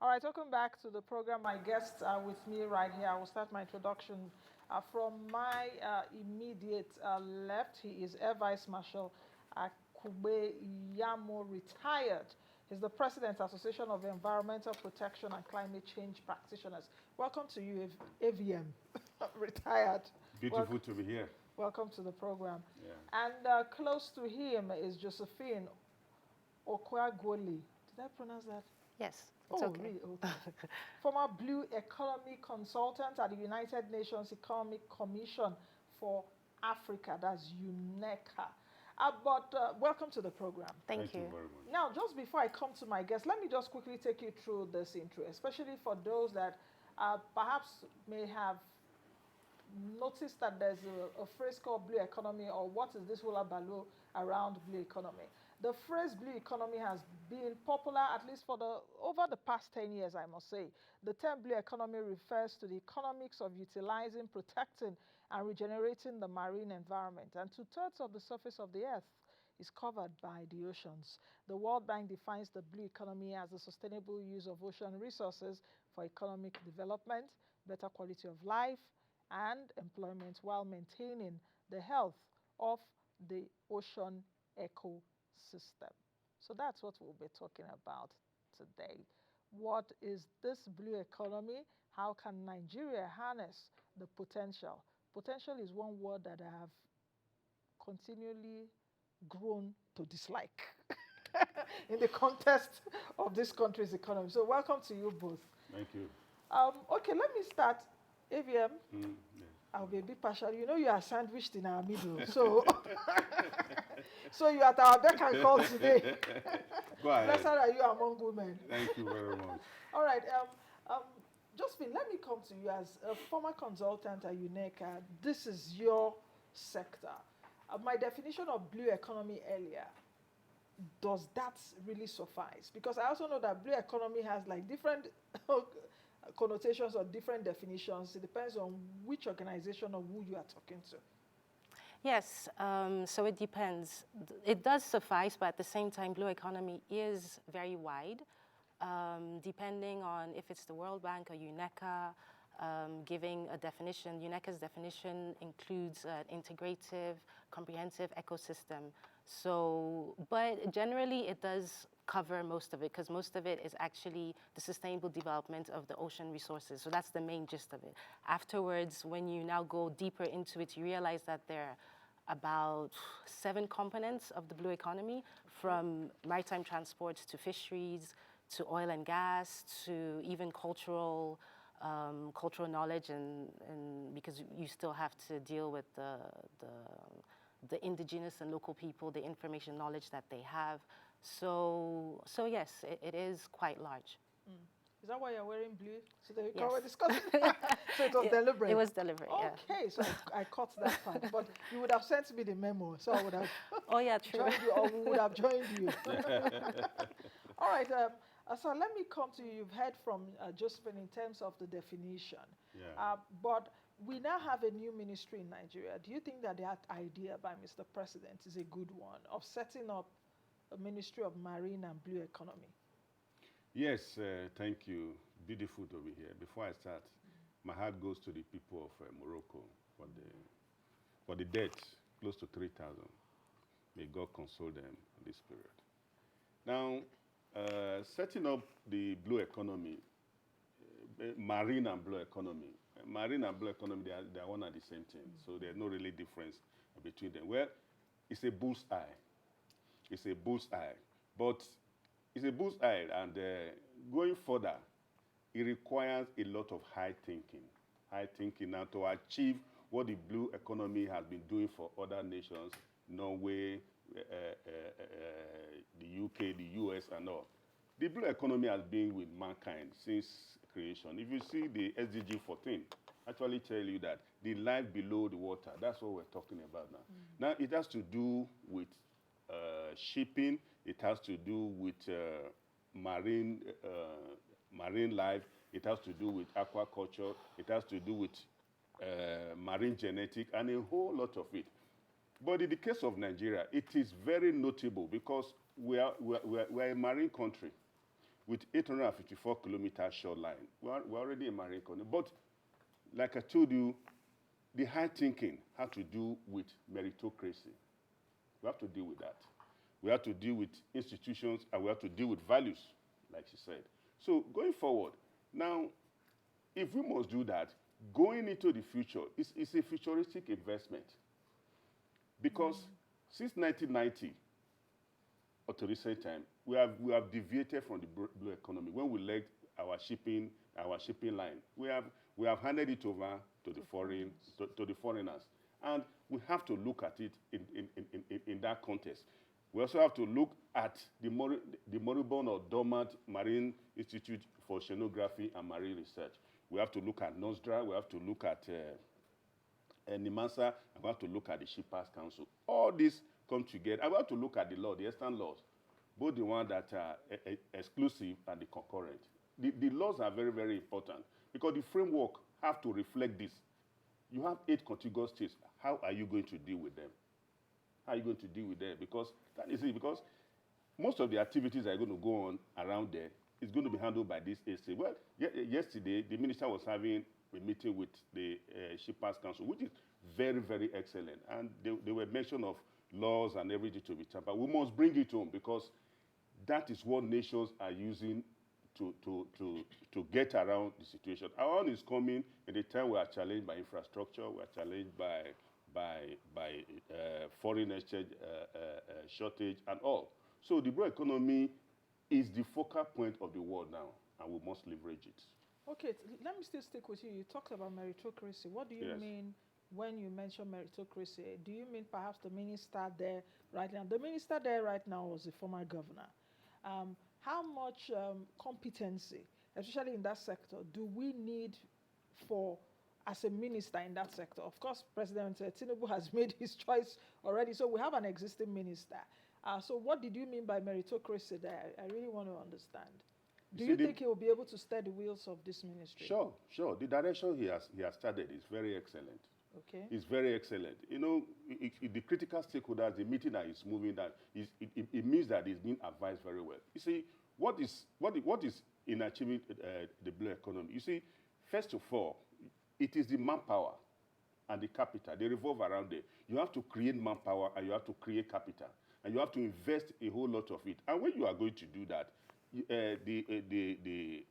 All right, welcome back to the program. My guests are with me right here. I will start my introduction from my immediate left. He is Air Vice Marshal Akugbe Iyamu, retired. He's the President, Association of Environmental Protection and Climate Change Practitioners. Welcome to you, AVM, retired. Beautiful to be here. Welcome to the program. Yeah. And close to him is Josephine Okoeguale. Did I pronounce that? Yes, it's okay. Really? Okay. Former Blue Economy Consultant at the United Nations Economic Commission for Africa, that's UNECA. But welcome to the program. Thank you very much. Now, just before I come to my guest, let me just quickly take you through this intro, especially for those that perhaps may have noticed that there's a phrase called blue economy, or what is this hula baloo around blue economy. The phrase blue economy has been popular at least for over the past 10 years, I must say. The term blue economy refers to the economics of utilizing, protecting, and regenerating the marine environment. And 2/3 of the surface of the earth is covered by the oceans. The World Bank defines the blue economy as the sustainable use of ocean resources for economic development, better quality of life, and employment while maintaining the health of the ocean ecosystem. So that's what we'll be talking about today. What is this blue economy? How can Nigeria harness the potential? Potential is one word that I have continually grown to dislike in the context of this country's economy. So welcome to you both. Thank you. Okay, let me start. AVM, Yes. I'll be a bit partial. You know you are sandwiched in our middle. So, so you are at our beck and call today. Go ahead. Blessed are you among women. Thank you very much. All right. Josephine, let me come to you as a former consultant at UNECA. This is your sector. My definition of blue economy earlier, does that really suffice? Because I also know that blue economy has like different connotations or different definitions. It depends on which organization or who you are talking to. Yes, so it depends. It does suffice, but at the same time, blue economy is very wide, depending on if it's the World Bank or UNECA giving a definition. UNECA's definition includes an integrative, comprehensive ecosystem. So, but generally it does cover most of it, because most of it is actually the sustainable development of the ocean resources. So that's the main gist of it. Afterwards, when you now go deeper into it, you realize that there are about 7 components of the blue economy, from maritime transport to fisheries, to oil and gas, to even cultural knowledge, and because you still have to deal with the indigenous and local people, the information knowledge that they have. So yes, it is quite large. Is that why you're wearing blue? So that we Yes. can discuss. So it was deliberate. It was deliberate, yeah. Okay, so I caught that part. But you would have sent me the memo, so I would have Oh yeah, true. joined you, or we would have joined you. All right. So let me come to you. You've heard from Josephine in terms of the definition. Yeah. But we now have a new ministry in Nigeria. Do you think that that idea by Mr. President is a good one of setting up a Ministry of Marine and Blue Economy? Yes, thank you. Beautiful to be here. Before I start, my heart goes to the people of Morocco for the deaths, close to 3,000. May God console them in this period. Now, setting up the blue economy, marine and blue economy. Marine and blue economy, they are one and the same thing. So there's no really difference between them. Well, it's a bullseye. It's a bullseye. But it's a bullseye, and going further, it requires a lot of high thinking now to achieve what the blue economy has been doing for other nations, Norway, the UK, the US, and all. The blue economy has been with mankind since creation. If you see the SDG 14, actually tell you that the life below the water, that's what we're talking about now. Now, it has to do with shipping, it has to do with marine life, it has to do with aquaculture, it has to do with marine genetic, and a whole lot of it. But in the case of Nigeria, it is very notable because we are a marine country. with 854-kilometer shoreline. We're already a marine economy. But like I told you, the high thinking had to do with meritocracy. We have to deal with that. We have to deal with institutions, and we have to deal with values, like she said. So going forward, now, if we must do that, going into the future is a futuristic investment. Because since 1990, up to recent time, we have deviated from the blue economy. When we let our shipping line, we have handed it over to the foreigners, and we have to look at it in that context. We also have to look at the moribund or dormant Marine Institute for Oceanography and Marine Research. We have to look at NOSDRA. We have to look at NIMASA. And we have to look at the Shippers Council. All these come together. And we have to look at the law, the Eastern laws, both the ones that are exclusive and the concurrent. The laws are very, very important because the framework have to reflect this. You have 8 contiguous states. How are you going to deal with them? How are you going to deal with them? Because that is it. Because most of the activities that are going to go on around there is going to be handled by this state. Well, yesterday the minister was having a meeting with the Shippers Council, which is very, very excellent. And they were mention of laws and everything to be tampered. We must bring it home because that is what nations are using to get around the situation. Our own is coming in the time we are challenged by infrastructure, we are challenged by foreign exchange shortage and all. So the blue economy is the focal point of the world now, and we must leverage it. Okay, let me still stick with you. You talked about meritocracy. What do you mean when you mention meritocracy? Do you mean perhaps the minister there right now? The minister there right now was the former governor. How much competency, especially in that sector, do we need for as a minister in that sector? Of course, President Tinubu has made his choice already, so we have an existing minister. So what did you mean by meritocracy there? I really want to understand. Do you think he will be able to steer the wheels of this ministry? Sure. The direction he has started is very excellent. Okay. It's very excellent. You know, the critical stakeholders, the meeting that is moving, it means that it's being advised very well. You see, what is in achieving the blue economy? You see, first of all, it is the manpower and the capital. They revolve around there. You have to create manpower and you have to create capital. And you have to invest a whole lot of it. And when you are going to do that, the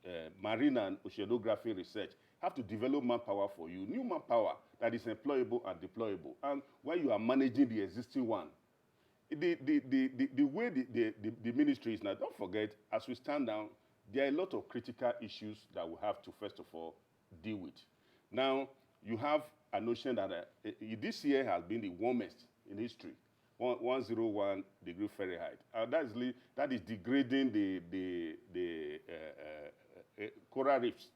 marine and oceanography research have to develop manpower for you, new manpower that is employable and deployable. And while you are managing the existing one, the way the ministry is now, don't forget, as we stand down, there are a lot of critical issues that we have to, first of all, deal with. Now, you have a notion that this year has been the warmest in history. 101 degree Fahrenheit. That is degrading the coral reefs.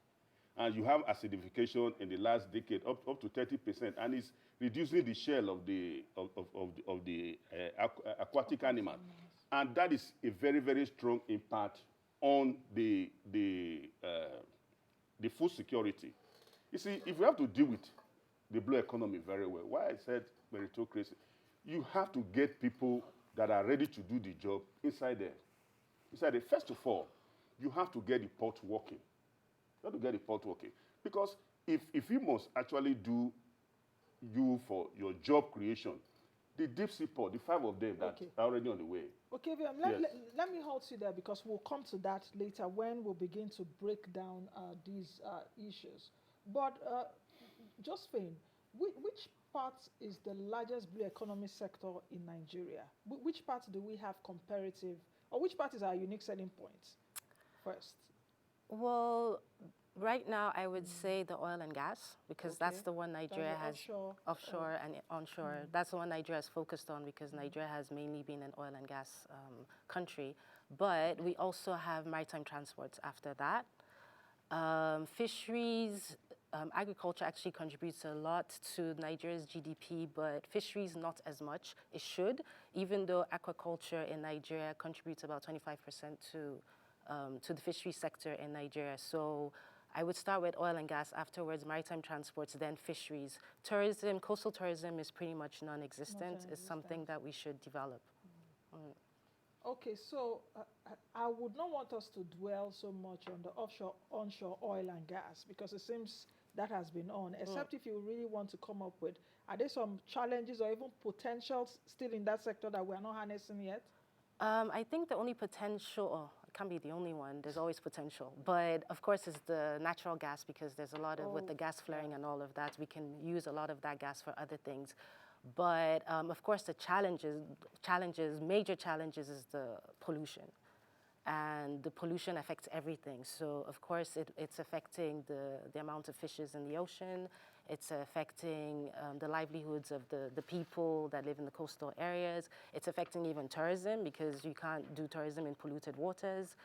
And you have acidification in the last decade up to 30%, and it's reducing the shell of the aquatic animals. And that is a very, very strong impact on the food security. You see, if we have to deal with the blue economy very well, why I said meritocracy, you have to get people that are ready to do the job inside there. First of all, you have to get the port working. You have to get the port working. Because if you must actually do you for your job creation, the deep sea port, the 5 of them that are already on the way. Okay, let me hold you there because we'll come to that later when we'll begin to break down these issues. But Josephine, which part is the largest blue economy sector in Nigeria? Which part do we have comparative, or which part is our unique selling points first? Well, right now I would say the oil and gas, because that's the one Nigeria has offshore and onshore. That's the one Nigeria has focused on because Nigeria has mainly been an oil and gas country. But we also have maritime transports after that. Fisheries, agriculture actually contributes a lot to Nigeria's GDP, but fisheries not as much. It should, even though aquaculture in Nigeria contributes about 25% to the fishery sector in Nigeria. So I would start with oil and gas, afterwards maritime transports, then fisheries. Tourism, coastal tourism is pretty much non-existent. It's something that we should develop. Okay, so I would not want us to dwell so much on the offshore, onshore oil and gas because it seems that has been on, Mm. except if you really want to come up with, are there some challenges or even potentials still in that sector that we are not harnessing yet? I think the only potential, oh, it can't be the only one, there's always potential. But of course, it's the natural gas because there's a lot of, with Oh, the gas flaring yeah. and all of that, we can use a lot of that gas for other things. But of course, the major challenges is the pollution. And the pollution affects everything. So of course, it's affecting the amount of fishes in the ocean. It's affecting the livelihoods of the people that live in the coastal areas. It's affecting even tourism because you can't do tourism in polluted waters.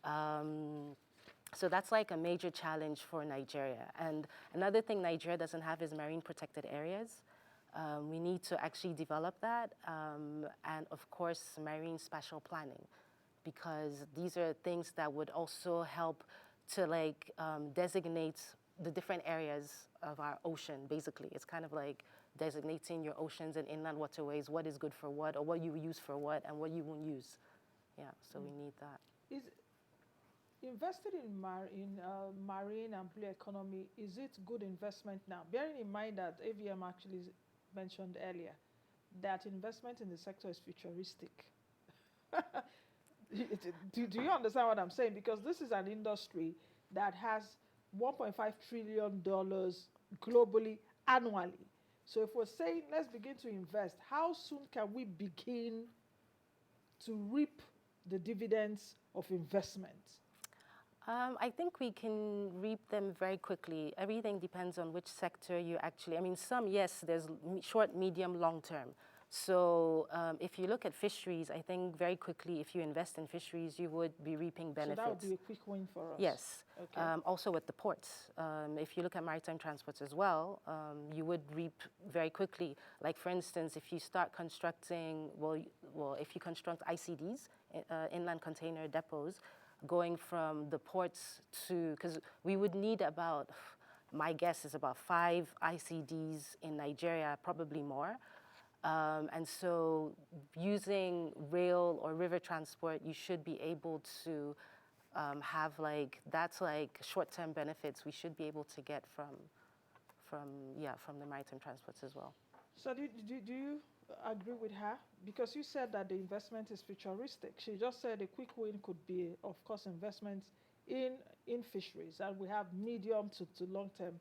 So that's like a major challenge for Nigeria. And another thing Nigeria doesn't have is marine protected areas. We need to actually develop that. And of course, marine spatial planning, because these are things that would also help to like designate the different areas of our ocean, basically. It's kind of like designating your oceans and inland waterways, what is good for what, or what you use for what, and what you won't use. Yeah, so we need that. Is invested in marine and blue economy, is it good investment now? Bearing in mind that AVM actually mentioned earlier that investment in the sector is futuristic. Do you understand what I'm saying? Because this is an industry that has $1.5 trillion globally annually. So if we're saying let's begin to invest, how soon can we begin to reap the dividends of investment? I think we can reap them very quickly. Everything depends on which sector you actually, I mean, some, yes, there's short, medium, long term. So if you look at fisheries, I think very quickly, if you invest in fisheries, you would be reaping benefits. So that would be a quick win for us. Yes. Okay. Also with the ports. If you look at maritime transports as well, you would reap very quickly. Like for instance, if you start constructing, if you construct ICDs, inland container depots, going from the ports to, because we would need about, my guess is about 5 ICDs in Nigeria, probably more. And so using rail or river transport, you should be able to have like, that's like short-term benefits we should be able to get from the maritime transports as well. So do you agree with her? Because you said that the investment is futuristic. She just said a quick win could be, of course, investments in fisheries, and we have medium to long term,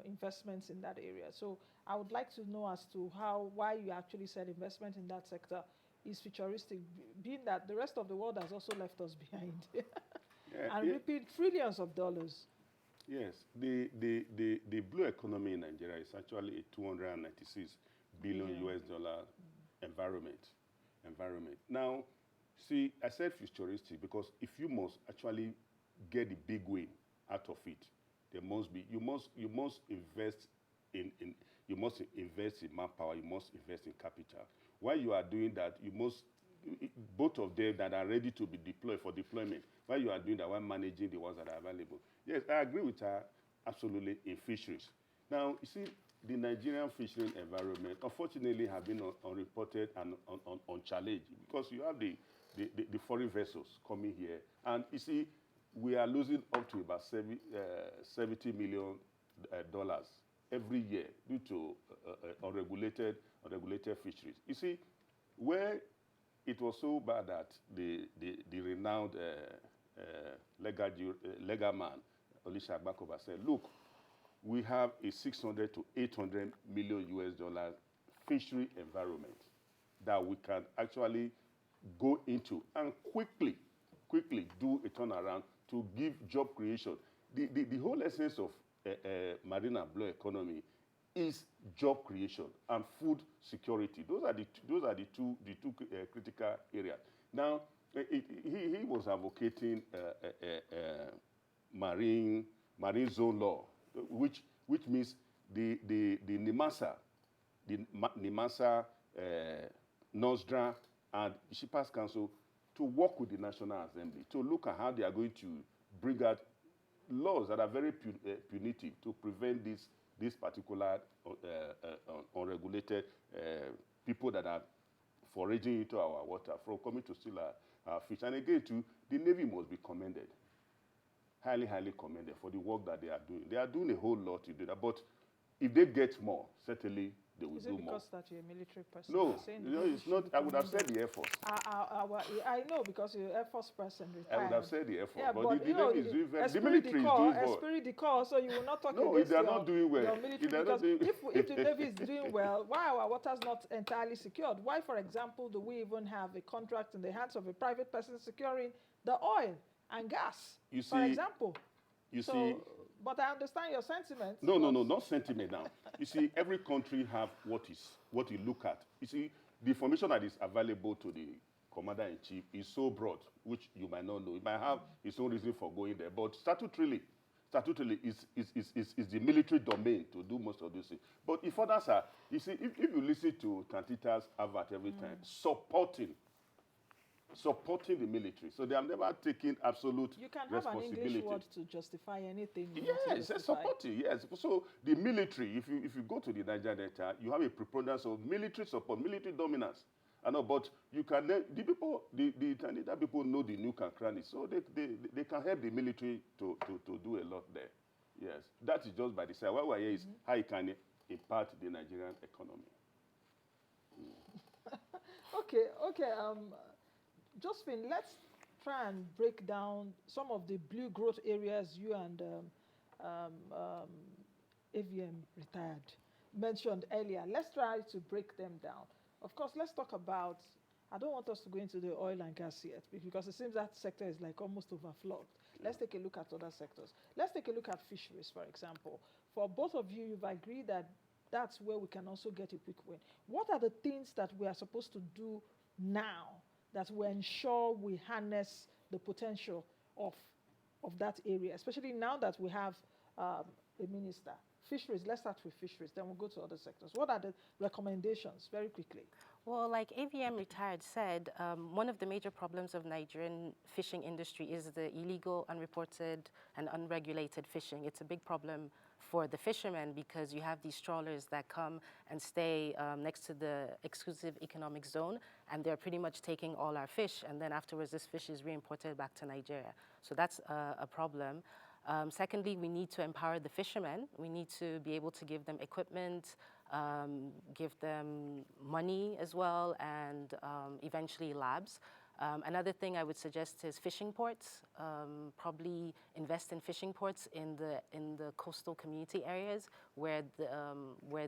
investments in that area. So I would like to know as to why you actually said investment in that sector is futuristic, being that the rest of the world has also left us behind and reaping trillions of dollars. Yes, the blue economy in Nigeria is actually a 296 billion US dollar environment. Now, see, I said futuristic because if you must actually get the big win out of it, there must be you must invest you must invest in manpower, you must invest in capital. While you are doing that, you must both of them that are ready to be deployed for deployment. While you are doing that, while managing the ones that are available. Yes, I agree with her absolutely in fisheries. Now, you see, the Nigerian fishing environment, unfortunately, have been unreported and unchallenged because you have the foreign vessels coming here. And you see, we are losing up to about $70 million every year due to unregulated fisheries. You see, where it was so bad that the renowned legal man, Olisha Agbakoba, said, look, we have a 600 to 800 million US dollar fishery environment that we can actually go into and quickly do a turnaround to give job creation. The whole essence of marine and blue economy is job creation and food security. Those are the two critical areas. Now, he was advocating marine zone law, which means the NIMASA, NOSDRA, and Shippers Council to work with the National Assembly to look at how they are going to bring out laws that are very punitive to prevent this particular unregulated people that are foraging into our water, from coming to steal our fish. And again, too, the Navy must be commended. Highly, highly commended for the work that they are doing. They are doing a whole lot to do that. But if they get more, certainly they will do more. Is it because that you're a military person? No, it's not. I would have said the Air Force. I know, because you're Air Force person retired. I would have said the Air Force, yeah, but the Navy is doing very. The military is doing well. Esprit de corps, so you will not talk no, against they are not doing well. your military, because if the Navy is doing well, why are our waters not entirely secured? Why, for example, do we even have a contract in the hands of a private person securing the oil and gas, for example? You see. But I understand your sentiments. No, not sentiment now. You see, every country have what you look at. You see, the information that is available to the commander-in-chief is so broad, which you might not know. It might have its own reason for going there. But statutorily is the military domain to do most of these things. But if others are, you see, if you listen to Tantita's advert every time, supporting the military. So they have never taken absolute responsibility. You can have an English word to justify anything. Yes, supporting, yes. So the military, if you go to the Niger Delta, you have a preponderance of military support, military dominance. I know, but you can, the Trinidad people know the nuke and crannies, so they can help the military to do a lot there. Yes, that is just by the side. What we're here is how it can impact the Nigerian economy. Okay. Josephine, let's try and break down some of the blue growth areas you and AVM retired mentioned earlier. Let's try to break them down. Of course, let's talk about, I don't want us to go into the oil and gas yet, because it seems that sector is like almost overflowed. Let's take a look at other sectors. Let's take a look at fisheries, for example. For both of you, you've agreed that that's where we can also get a quick win. What are the things that we are supposed to do now that will ensure we harness the potential of that area, especially now that we have a minister? Fisheries, let's start with fisheries, then we'll go to other sectors. What are the recommendations, very quickly? Well, like AVM retired said, one of the major problems of Nigerian fishing industry is the illegal, unreported, and unregulated fishing. It's a big problem for the fishermen because you have these trawlers that come and stay next to the exclusive economic zone, and they're pretty much taking all our fish, and then afterwards this fish is re-imported back to Nigeria. So that's a problem. Secondly, we need to empower the fishermen. We need to be able to give them equipment, give them money as well, and eventually labs. Another thing I would suggest is fishing ports. Probably invest in fishing ports in the coastal community areas where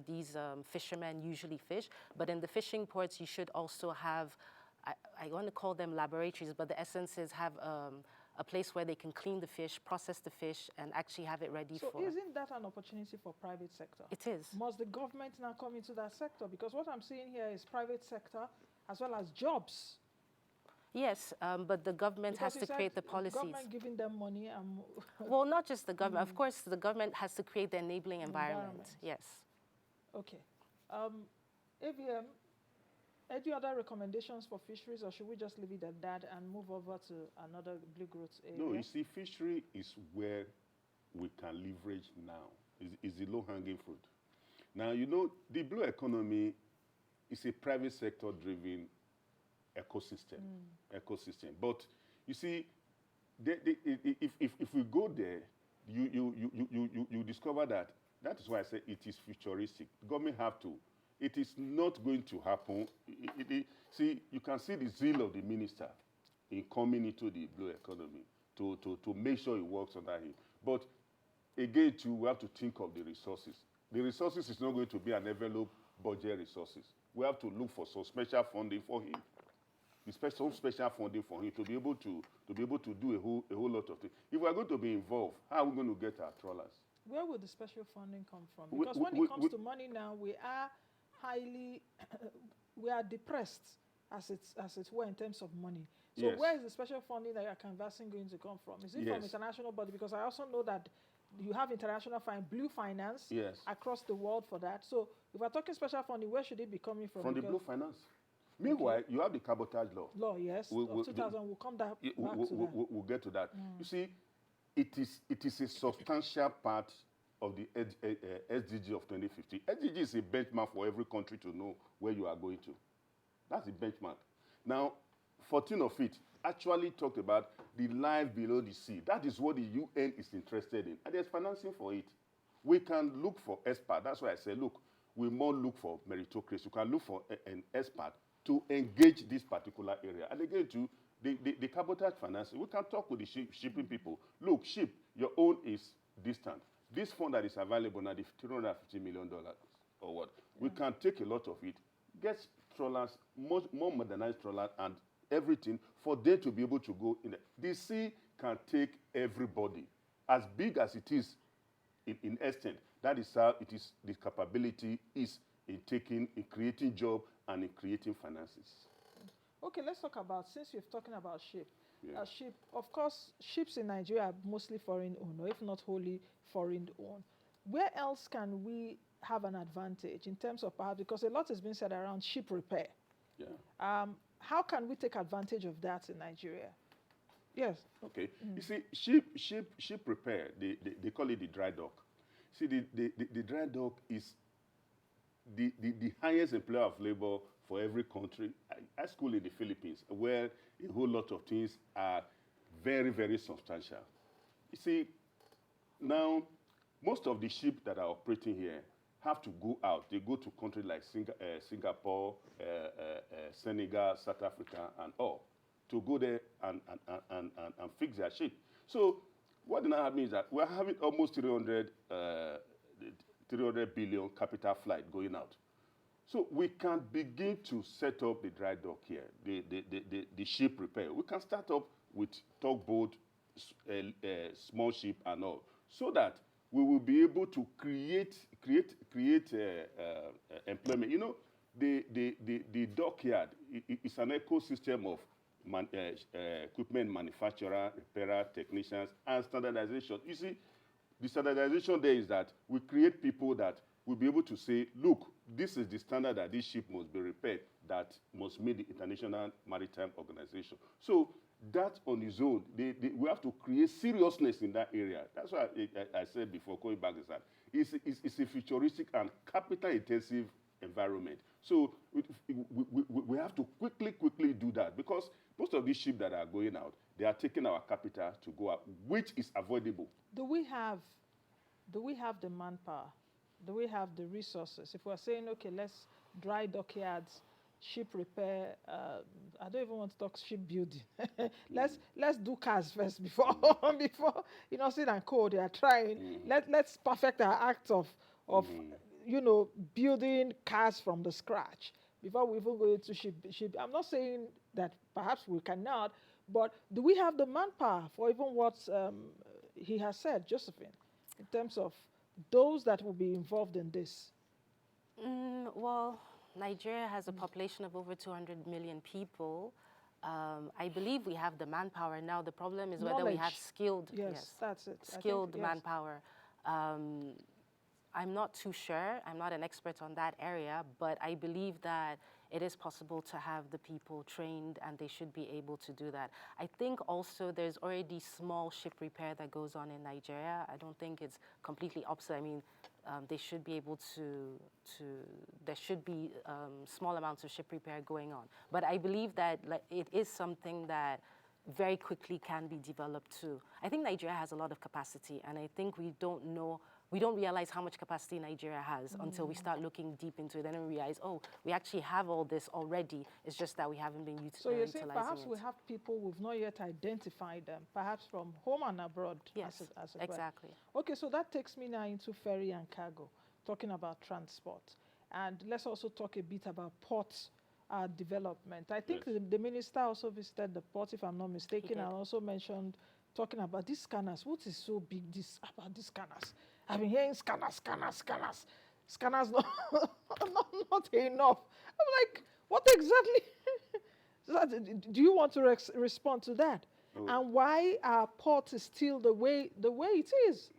these fishermen usually fish. But in the fishing ports, you should also have, I want to call them laboratories, but the essence is have a place where they can clean the fish, process the fish, and actually have it ready for... So isn't that an opportunity for private sector? It is. Must the government now come into that sector? Because what I'm seeing here is private sector as well as jobs. Yes, but the government has to create the policies. Government giving them money. Well, not just the government. Of course, the government has to create the enabling environment. Yes. Okay. AVM, any other recommendations for fisheries, or should we just leave it at that and move over to another blue growth area? No, you see, fishery is where we can leverage now. Is the low-hanging fruit. Now, you know, the blue economy is a private sector-driven ecosystem. But you see, if we go there, you discover that is why I say it is futuristic. The government have to. It is not going to happen. See, you can see the zeal of the minister in coming into the blue economy to make sure it works under him. But again, too, we have to think of the resources. The resources is not going to be an envelope budget resources. We have to look for some special funding for him. Some special funding for him to be able to do a whole lot of things. If we are going to be involved, how are we going to get our trawlers? Where will the special funding come from? Because when it comes to money now, we are highly, we are depressed as it were in terms of money. So yes. Where is the special funding that you are canvassing going to come from? Is it from international body? Because I also know that you have international blue finance across the world for that. So if we're talking special funding, where should it be coming from? From the blue finance. Meanwhile, you have the cabotage law. Law, yes. 2000, we'll come back to that. We'll get to that. You see, it is a substantial part of the SDG of 2050. SDG is a benchmark for every country to know where you are going to. That's the benchmark. Now, 14 of it actually talked about the life below the sea. That is what the UN is interested in, and there's financing for it. We can look for experts. That's why I say, look, we must look for meritocracy. We can look for an expert to engage this particular area. And again, to the cabotage financing, we can talk with the shipping people. Look, ship, your own is distant. This fund that is available now, the $350 million or what, we can take a lot of it, get trawlers, more modernized trawlers and everything for them to be able to go in there. The sea can take everybody. As big as it is in extent, that is how it is, the capability is in creating jobs and in creating finances. Okay, let's talk about, since you're talking about ship. Yeah. Ship, of course, ships in Nigeria are mostly foreign owned, or if not wholly foreign owned. Where else can we have an advantage in terms of perhaps, because a lot has been said around ship repair. Yeah. How can we take advantage of that in Nigeria? Yes. Okay. You see, ship repair, they call it the dry dock. See, the dry dock is the highest employer of labor for every country. I school in the Philippines, where a whole lot of things are very, very substantial. You see, now, most of the ships that are operating here have to go out. They go to countries like Singapore, Senegal, South Africa, and all, to go there and fix their ship. So what now happens is that we're having almost 300 billion capital flight going out. So we can begin to set up the dry dock here, the ship repair. We can start up with tugboat, small ship and all, so that we will be able to create employment. You know, the dockyard is an ecosystem of equipment manufacturer, repairer, technicians, and standardization. You see, the standardization there is that we create people that will be able to say, look, this is the standard that this ship must be repaired, that must meet the International Maritime Organization. So that on its own, we have to create seriousness in that area. That's why I said before, going back to that, it's a futuristic and capital-intensive environment. So we have to quickly do that, because most of these ships that are going out, they are taking our capital to go out, which is avoidable. Do we have the manpower? Do we have the resources? If we're saying, okay, let's dry dockyards, ship repair, I don't even want to talk ship building. let's do cars first before Sid and Co. They are trying. Let's perfect our act of building cars from the scratch before we even go into ship. I'm not saying that perhaps we cannot, but do we have the manpower for even what he has said, Josephine, in terms of those that will be involved in this? Well, Nigeria has a population of over 200 million people. I believe we have the manpower now. The problem is whether we have skilled, that's it. Skilled manpower. I'm not too sure. I'm not an expert on that area, but I believe that it is possible to have the people trained, and they should be able to do that. I think also there's already small ship repair that goes on in Nigeria. I don't think it's completely opposite. I mean, they should be able there should be small amounts of ship repair going on. But I believe that it is something that very quickly can be developed too. I think Nigeria has a lot of capacity, and I think we don't realize how much capacity Nigeria has until we start looking deep into it, and then we realize, oh, we actually have all this already. It's just that we haven't been utilizing it. So you're saying perhaps we have people we've not yet identified them, perhaps from home and abroad. Yes, exactly. Okay, so that takes me now into ferry and cargo, talking about transport. And let's also talk a bit about port development. I think the minister also visited the port, if I'm not mistaken, and also mentioned, talking about these scanners. What is so big about these scanners? I've been hearing scanners. Scanners not enough. I'm like, what exactly? Do you want to respond to that? Oh. And why our port is still the way it is?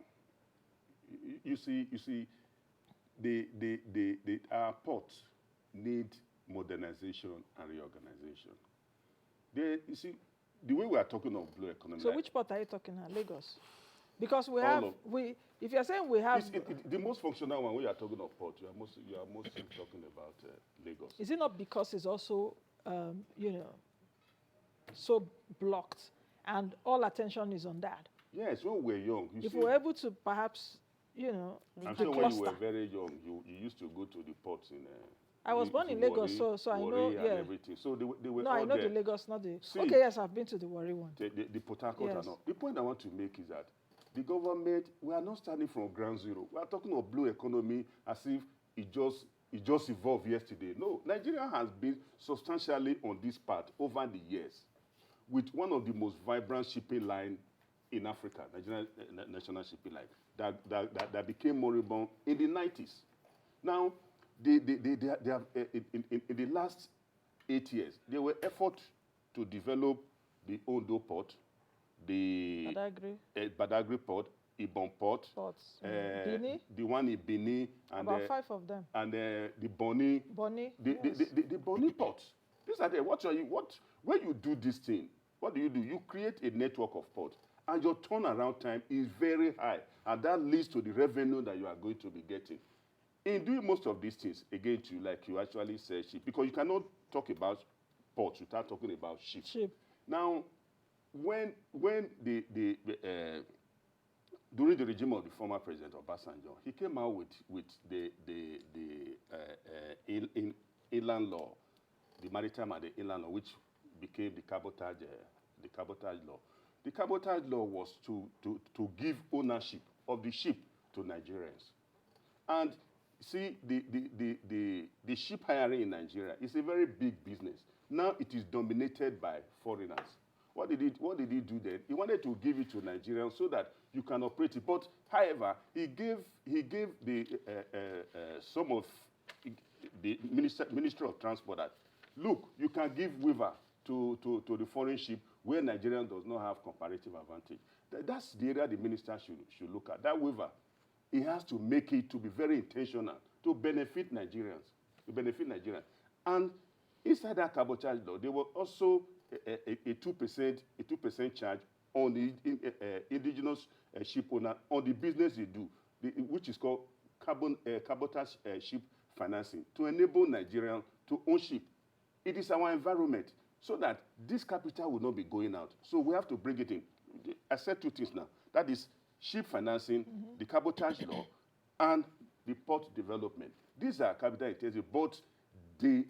You see, our ports need modernization and reorganization. You see, the way we are talking of blue economy. So which port are you talking about? Lagos? Because we All have, of- if you're saying we have, the most functional one, when you are talking of port, you are mostly talking about Lagos. is it not because it's also, you know, so blocked and all attention is on that? Yes, when we were young, If we're able to perhaps, you know, I'm the sure when you cluster. were very young, you used to go to the ports in. I was born in Lagos, so I know, and yeah. everything. So they were No, all I know there. the Lagos, not the. See, Okay, yes, I've been to the Warri one. The Port Harcourt Yes. and all. The point I want to make is that the government, we are not starting from ground zero. We are talking of blue economy as if it just evolved yesterday. No, Nigeria has been substantially on this path over the years, with one of the most vibrant shipping line in Africa, Nigerian national shipping line, that became moribund in the 90s. Now, they have, in the last 8 years, there were efforts to develop the Ondo port, the Badagry port, Ibom port, Ports. Benin, the one in Benin, and about 5 of them. and the Bonny, Bonny, the Bonny ports. These are there. When you do this thing, what do? You create a network of ports, and your turnaround time is very high, and that leads to the revenue that you are going to be getting. In doing most of these things, again, like you actually said, ship, because you cannot talk about ports without talking about ships. Ship. Now, when during the regime of the former president Obasanjo, he came out with the inland law, the maritime and the inland law, which became the cabotage law. The cabotage law was to give ownership of the ship to Nigerians. And see, the ship hiring in Nigeria is a very big business. Now it is dominated by foreigners. What did he do then? He wanted to give it to Nigerians so that you can operate it. But however, he gave the some of the Ministry of Transport that, look, you can give waiver to the foreign ship where Nigeria does not have comparative advantage. That's the area the minister should look at. That waiver, he has to make it to be very intentional to benefit Nigerians. And inside that cabotage law, there was also a 2% charge on the indigenous ship owner on the business they do, which is called cabotage ship financing, to enable Nigerians to own ship. It is our environment, so that this capital will not be going out. So we have to bring it in. I said 2 things now. That is ship financing, the cabotage law, and the port development. These are capital intensive, but they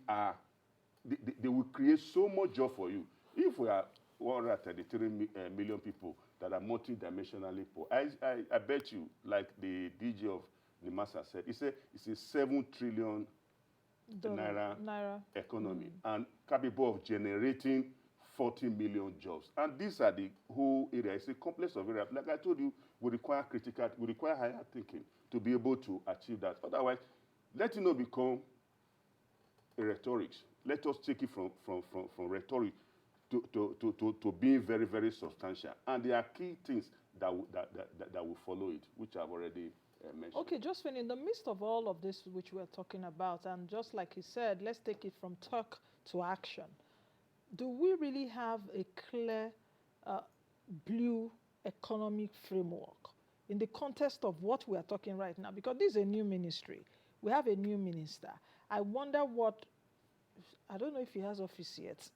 will create so much job for you. If we are 133 million people that are multidimensionally poor, I bet you, like the DG of the Master said, it's a 7 trillion naira economy and capable of generating 40 million jobs. And these are the whole area. It's a complex of areas. Like I told you, we require higher thinking to be able to achieve that. Otherwise, let it not become a rhetoric. Let us take it from rhetoric to being very, very substantial. And there are key things that will follow it, which I've already mentioned. Okay, Josephine, in the midst of all of this which we're talking about, and just like he said, let's take it from talk to action. Do we really have a clear blue economic framework in the context of what we are talking right now? Because this is a new ministry. We have a new minister. I wonder I don't know if he has office yet.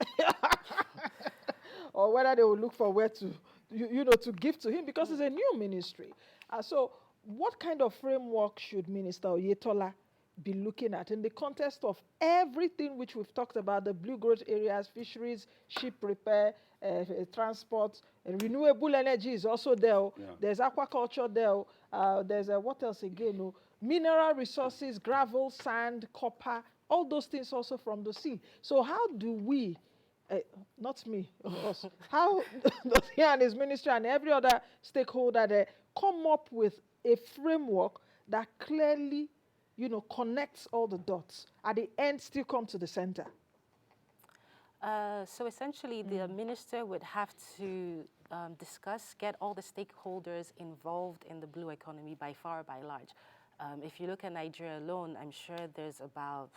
Or whether they will look for where to, to give to him, because it's a new ministry. So what kind of framework should Minister Oyetola be looking at in the context of everything which we've talked about, the blue growth areas, fisheries, ship repair, transport, renewable energy is also there. Yeah. There's aquaculture there. There's what else again? Mineral resources, gravel, sand, copper, all those things also from the sea. So how do we, not me, us, how does he and his ministry and every other stakeholder there come up with a framework that clearly, connects all the dots, at the end still come to the center? So essentially, the minister would have to get all the stakeholders involved in the blue economy by far, by large. If you look at Nigeria alone, I'm sure there's about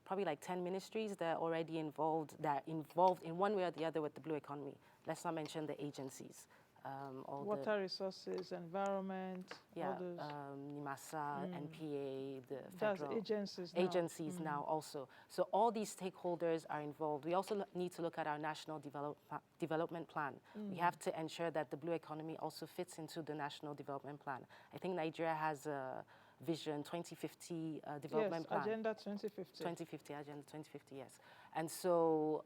probably like 10 ministries that are already involved in one way or the other with the blue economy. Let's not mention the agencies. all water resources, environment, yeah, all those. NIMASA, NPA, the That's federal agencies now. now also. So all these stakeholders are involved. We also need to look at our national development plan. We have to ensure that the blue economy also fits into the national development plan. I think Nigeria has a Vision 2050 development plan. Agenda 2050. 2050, Agenda 2050, yes. And so,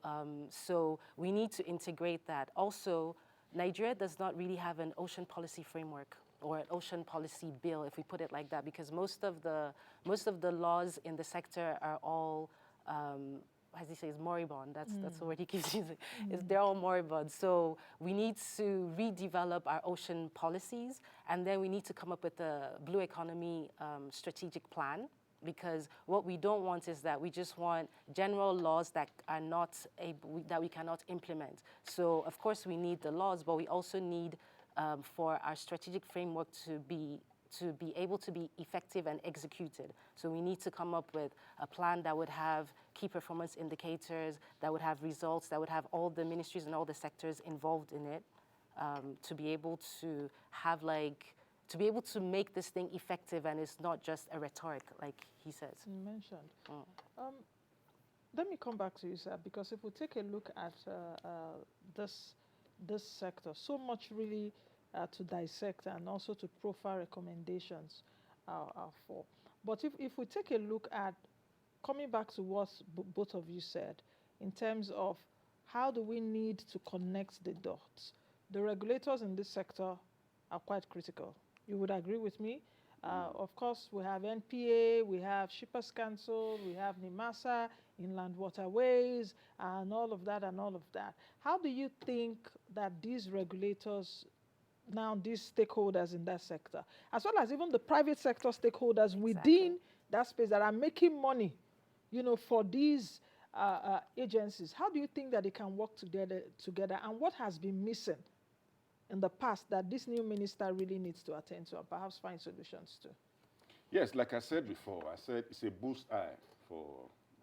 so we need to integrate that. Also, Nigeria does not really have an ocean policy framework or an ocean policy bill, if we put it like that, because most of the laws in the sector are all, as he says, moribund. That's the word he keeps using. They're all moribund. So we need to redevelop our ocean policies, and then we need to come up with a blue economy strategic plan. Because what we don't want is that we just want general laws that are not that we cannot implement. So of course we need the laws, but we also need for our strategic framework to be able to be effective and executed. So we need to come up with a plan that would have key performance indicators, that would have results, that would have all the ministries and all the sectors involved in it, to be able to have to be able to make this thing effective, and it's not just a rhetoric, like he says. You mentioned. Let me come back to you, sir, because if we take a look at this sector, so much really to dissect and also to profile recommendations for. But if we take a look at, coming back to what both of you said, in terms of how do we need to connect the dots, the regulators in this sector are quite critical. You would agree with me? Of course, we have NPA, we have Shippers Council, we have NIMASA, Inland Waterways, and all of that. How do you think that these regulators, now these stakeholders in that sector, as well as even the private sector stakeholders within that space that are making money, for these agencies, how do you think that they can work together, and what has been missing in the past that this new minister really needs to attend to and perhaps find solutions to? Yes, like I said before, I said it's a boost eye for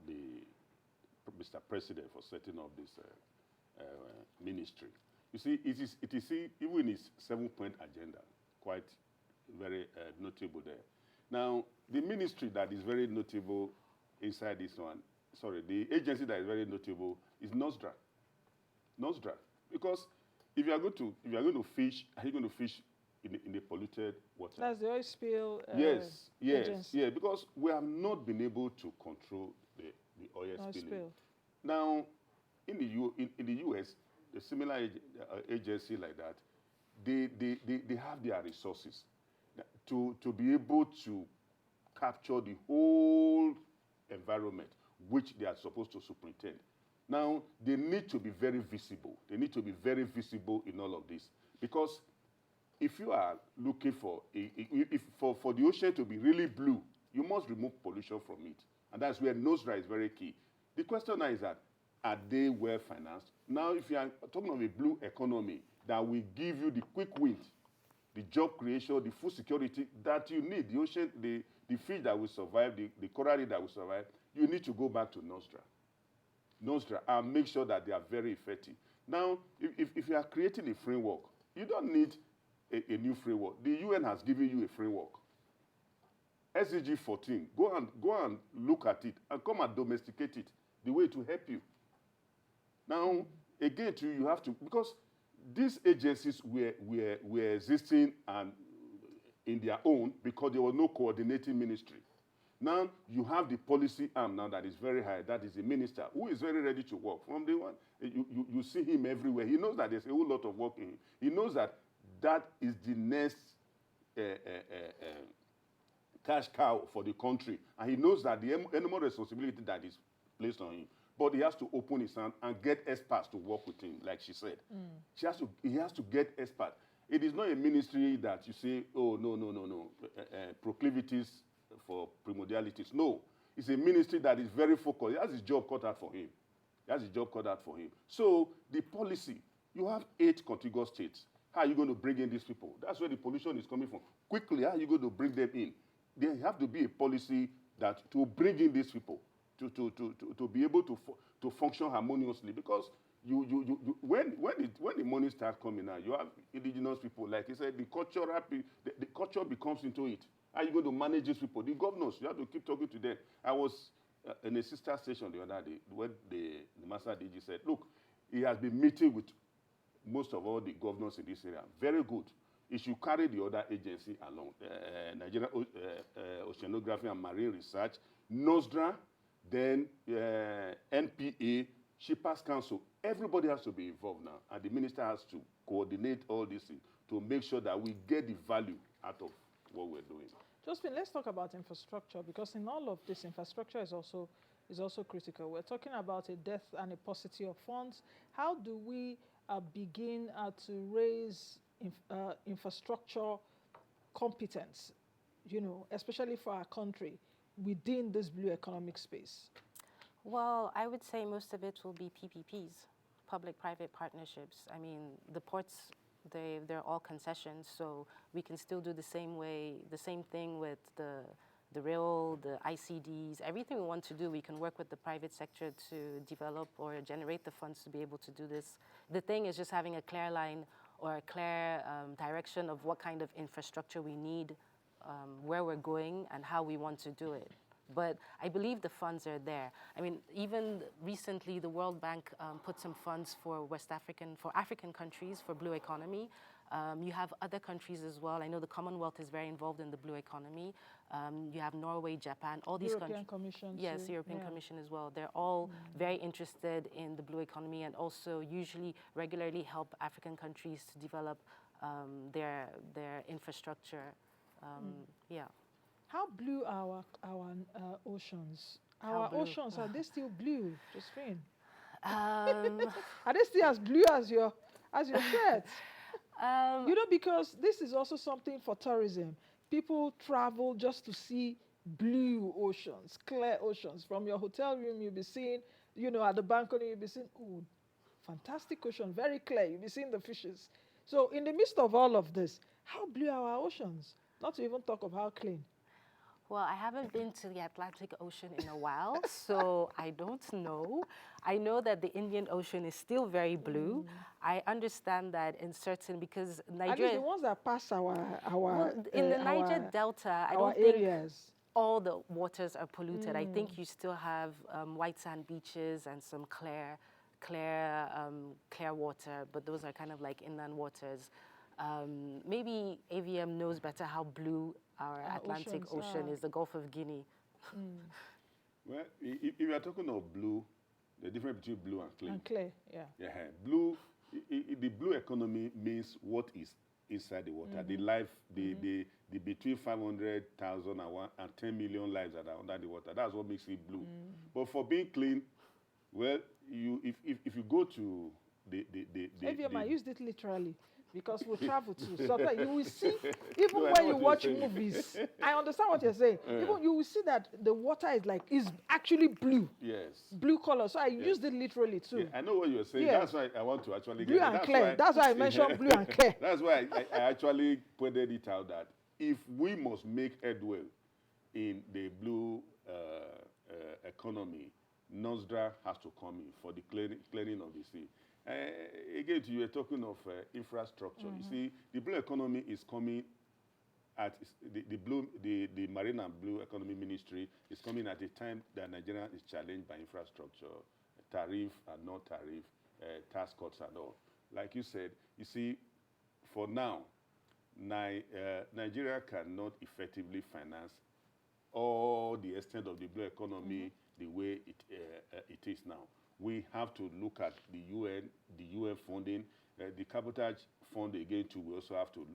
the Mr. President for setting up this ministry. You see, it is even his 7-point agenda, quite very notable there. Now, the ministry that is very notable inside this one, the agency that is very notable is NOSDRA. NOSDRA, because if you are going to fish, are you going to fish in the polluted water? That's the oil spill. Yes, agency. because we have not been able to control the oil spilling. Now, in the US, the similar agency like that, they have their resources to be able to capture the whole environment which they are supposed to superintend. Now, they need to be very visible. They need to be very visible in all of this. Because if you are looking for the ocean to be really blue, you must remove pollution from it. And that's where NOSDRA is very key. The question now is that, are they well financed? Now, if you are talking of a blue economy that will give you the quick win, the job creation, the food security that you need, the ocean, the fish that will survive, the coral reef that will survive, you need to go back to NOSDRA and make sure that they are very effective. Now, if you are creating a framework, you don't need a new framework. The UN has given you a framework. SDG 14, go and look at it and come and domesticate it the way to help you. Now, again, too, you have to, because these agencies were existing and in their own because there was no coordinating ministry. Now, you have the policy arm now that is very high. That is the minister who is very ready to work. From day one, you see him everywhere. He knows that there's a whole lot of work in him. He knows that is the next cash cow for the country. And he knows that the animal responsibility that is placed on him. But he has to open his hand and get experts to work with him, like she said. He has to get experts. It is not a ministry that you say, oh, no, proclivities for primordialities. No, it's a ministry that is very focused. He has his job cut out for him. So the policy, you have 8 contiguous states. How are you going to bring in these people? That's where the pollution is coming from. Quickly, how are you going to bring them in? There have to be a policy that to bring in these people to be able to function harmoniously, because when the money economy starts coming out, you have indigenous people, like you said, the culture becomes into it. How are you going to manage these people? The governors, you have to keep talking to them. I was in a sister station the other day when the master DG said, look, he has been meeting with most of all the governors in this area. Very good. He should carry the other agency along. Nigerian Oceanography and Marine Research, NOSDRA, then NPA, Shippers Council. Everybody has to be involved now. And the minister has to coordinate all these things to make sure that we get the value out of what we're doing. Josephine, let's talk about infrastructure, because in all of this, infrastructure is also critical. We're talking about a dearth and a paucity of funds. How do we begin to raise infrastructure competence, especially for our country within this blue economic space? Well, I would say most of it will be PPPs, public-private partnerships. I mean, the ports, they're all concessions, so we can still do the same thing with the rail, the ICDs, everything we want to do, we can work with the private sector to develop or generate the funds to be able to do this. The thing is just having a clear line or a clear direction of what kind of infrastructure we need, where we're going, and how we want to do it. But I believe the funds are there. I mean, even recently, the World Bank put some funds for African countries for blue economy. You have other countries as well. I know the Commonwealth is very involved in the blue economy. You have Norway, Japan, all these countries. European Commission. Yes, too. European Commission as well. They're all very interested in the blue economy and also usually regularly help African countries to develop their infrastructure. Yeah. How blue are our oceans? How Our blue? oceans, are they still blue, Josephine? Um, Are they still as blue as your shirt? Because this is also something for tourism. People travel just to see blue oceans, clear oceans. From your hotel room, you'll be seeing, at the balcony, you'll be seeing, oh, fantastic ocean, very clear. You'll be seeing the fishes. So in the midst of all of this, how blue are our oceans? Not to even talk of how clean. Well, I haven't been to the Atlantic Ocean in a while, so I don't know. I know that the Indian Ocean is still very blue. I understand that because At least Nigeria, the ones that pass in the Niger Delta, I our don't think areas. all the waters are polluted. I think you still have white sand beaches and some clear water, but those are kind of like inland waters. Maybe AVM knows better how blue our Atlantic Ocean is, the Gulf of Guinea. Well, if you are talking of blue, the difference between blue and clean. And clear, yeah. Yeah, blue, the blue economy means what is inside the water. The life, the between 500,000 and 10 million lives that are under the water. That's what makes it blue. But for being clean, well, if you go to AVM, I used it literally. Because we travel too. So you will see, even when you watch movies, I understand what you're saying. Even you will see that the water is actually blue. Yes. Blue color. So I used it literally too. Yeah, I know what you're saying. Yes. That's why I want to actually blue get and clear. That's why I mentioned blue and clear. That's why I actually pointed it out that if we must make headway in the blue economy, NOSDRA has to come in for the cleaning of the sea. Again, you were talking of infrastructure. You see, the blue economy is coming at the Marine and Blue Economy Ministry is coming at a time that Nigeria is challenged by infrastructure, tariff and non-tariff, tax cuts and all. Like you said, you see, for now, Nigeria cannot effectively finance all the extent of the blue economy the way it is now. We have to look at the UN funding, the cabotage fund again too. We also have to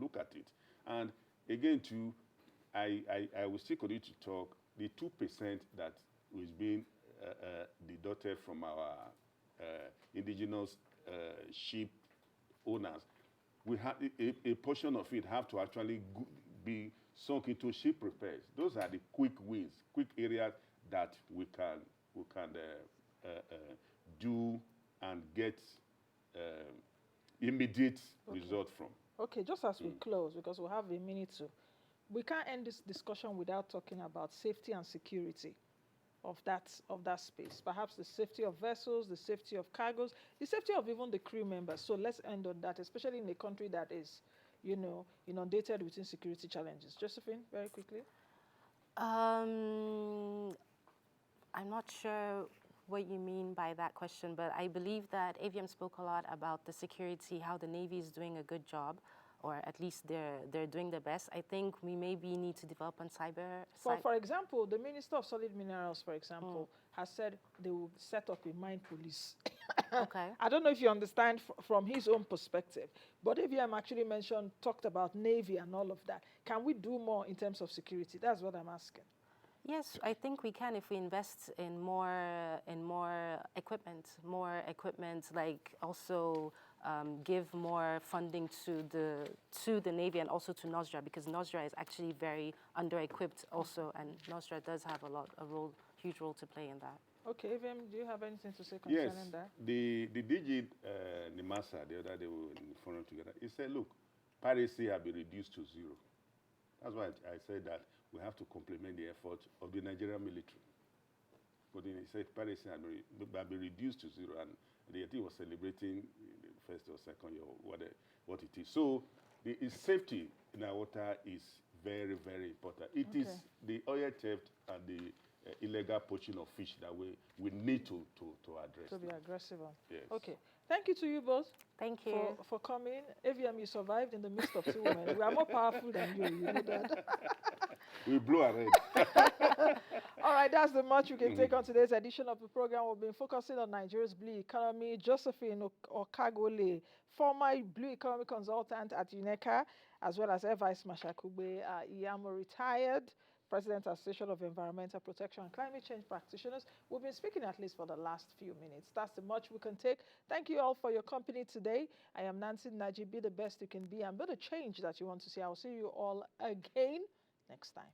look at it. And again too, I will still continue to talk. The 2% that is being deducted from our indigenous ship owners, we have a portion of it have to actually be sunk into ship repairs. Those are the quick wins, quick areas that we can do and get immediate result from. Okay, just as we close, because we'll have a minute to, we can't end this discussion without talking about safety and security. of that space. Perhaps the safety of vessels, the safety of cargoes, the safety of even the crew members. So let's end on that, especially in a country that is, inundated with insecurity challenges. Josephine, very quickly. I'm not sure what you mean by that question, but I believe that AVM spoke a lot about the security, how the Navy is doing a good job, or at least they're doing their best. I think we maybe need to develop on cyber. For example, the Minister of Solid Minerals, for example, has said they will set up a mine police. Okay. I don't know if you understand from his own perspective, but AVM actually talked about Navy and all of that. Can we do more in terms of security? That's what I'm asking. Yes, I think we can if we invest in more equipment, like also give more funding to the Navy and also to NOSDRA, because NOSDRA is actually very under-equipped also, and NOSDRA does have huge role to play in that. Okay, AVM, do you have anything to say concerning that? Yes, the DG Nimasa, the other day we were in the forum together, he said, look, piracy have been reduced to zero. That's why I said that we have to complement the effort of the Nigerian military. But then he said piracy had been reduced to zero, and the team was celebrating the first or second year, what it is. So the safety in our water is very, very important. It is the oil theft and the illegal poaching of fish that we need to address. To be aggressive on. Yes. Okay. Thank you to you both. Thank you. For coming. AVM, you survived in the midst of two women. We are more powerful than you know that. We blew ahead. All right, that's the much we can take on today's edition of the program. We've been focusing on Nigeria's blue economy. Josephine Okoeguale, former blue economy consultant at UNECA, as well as Air Vice Marshal Akugbe, Iyamu, retired President Association of Environmental Protection and Climate Change Practitioners. We've been speaking at least for the last few minutes. That's the much we can take. Thank you all for your company today. I am Nancy Naji. Be the best you can be and be the change that you want to see. I'll see you all again next time.